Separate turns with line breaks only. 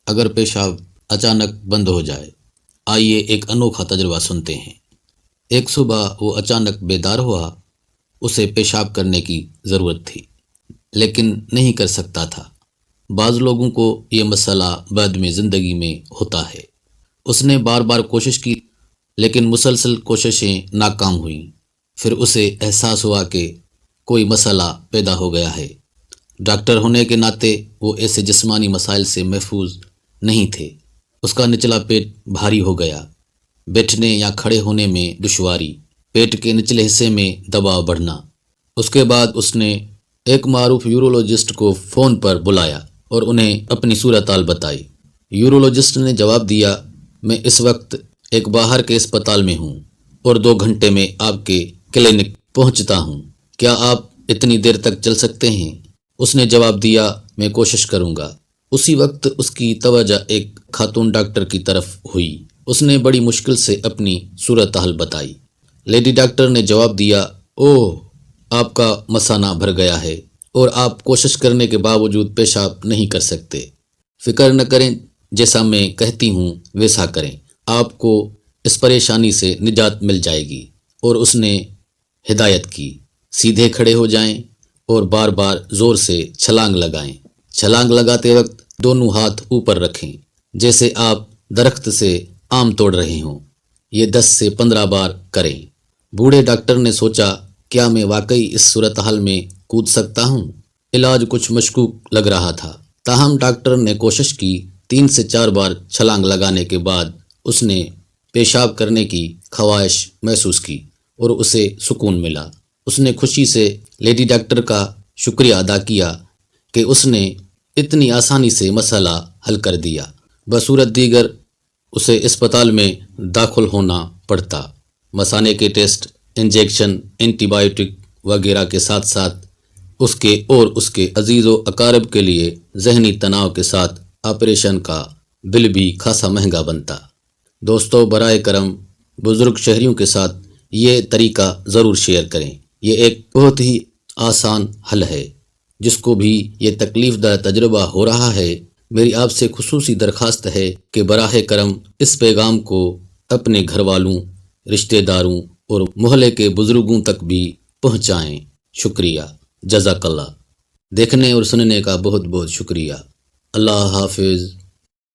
اگر پیشاب اچانک بند ہو جائے۔ آئیے ایک انوکھا تجربہ سنتے ہیں۔ ایک صبح وہ اچانک بیدار ہوا۔ اسے پیشاب کرنے کی ضرورت تھی لیکن نہیں کر سکتا تھا۔ بعض لوگوں کو یہ مسئلہ بعد میں زندگی میں ہوتا ہے۔ اس نے بار بار کوشش کی لیکن مسلسل کوششیں ناکام ہوئیں۔ پھر اسے احساس ہوا کہ کوئی مسئلہ پیدا ہو گیا ہے۔ ڈاکٹر ہونے کے ناطے وہ ایسے جسمانی مسائل سے محفوظ نہیں تھے۔ اس کا نچلا پیٹ بھاری ہو گیا، بیٹھنے یا کھڑے ہونے میں دشواری، پیٹ کے نچلے حصے میں دباؤ بڑھنا۔ اس کے بعد اس نے ایک معروف یورولوجسٹ کو فون پر بلایا اور انہیں اپنی صورتحال بتائی۔ یورولوجسٹ نے جواب دیا، میں اس وقت ایک باہر کے اسپتال میں ہوں اور 2 گھنٹے میں آپ کے کلینک پہنچتا ہوں۔ کیا آپ اتنی دیر تک چل سکتے ہیں؟ اس نے جواب دیا، میں کوشش کروں گا۔ اسی وقت اس کی توجہ ایک خاتون ڈاکٹر کی طرف ہوئی۔ اس نے بڑی مشکل سے اپنی صورتحال بتائی۔ لیڈی ڈاکٹر نے جواب دیا، اوہ، آپ کا مثانہ بھر گیا ہے اور آپ کوشش کرنے کے باوجود پیشاب نہیں کر سکتے۔ فکر نہ کریں، جیسا میں کہتی ہوں ویسا کریں، آپ کو اس پریشانی سے نجات مل جائے گی۔ اور اس نے ہدایت کی، سیدھے کھڑے ہو جائیں اور بار بار زور سے چھلانگ لگائیں۔ چھلانگ لگاتے وقت دونوں ہاتھ اوپر رکھیں جیسے آپ درخت سے آم توڑ رہے ہوں۔ یہ 10 سے 15 بار کریں۔ بوڑھے ڈاکٹر نے سوچا، کیا میں واقعی اس صورتحال میں کود سکتا ہوں؟ علاج کچھ مشکوک لگ رہا تھا، تاہم ڈاکٹر نے کوشش کی۔ 3 سے 4 بار چھلانگ لگانے کے بعد اس نے پیشاب کرنے کی خواہش محسوس کی اور اسے سکون ملا۔ اس نے خوشی سے لیڈی ڈاکٹر کا شکریہ ادا کیا کہ اس نے اتنی آسانی سے مسئلہ حل کر دیا۔ بصورت دیگر اسے اسپتال میں داخل ہونا پڑتا۔ مثانے کے ٹیسٹ، انجیکشن، اینٹی بائیوٹک وغیرہ کے ساتھ ساتھ اس کے عزیز و اقارب کے لیے ذہنی تناؤ کے ساتھ آپریشن کا بل بھی خاصا مہنگا بنتا۔ دوستو، برائے کرم بزرگ شہریوں کے ساتھ یہ طریقہ ضرور شیئر کریں۔ یہ ایک بہت ہی آسان حل ہے۔ جس کو بھی یہ تکلیف دہ تجربہ ہو رہا ہے، میری آپ سے خصوصی درخواست ہے کہ براہ کرم اس پیغام کو اپنے گھر والوں، رشتہ داروں اور محلے کے بزرگوں تک بھی پہنچائیں۔ شکریہ، جزاک اللہ۔ دیکھنے اور سننے کا بہت بہت شکریہ۔ اللہ حافظ۔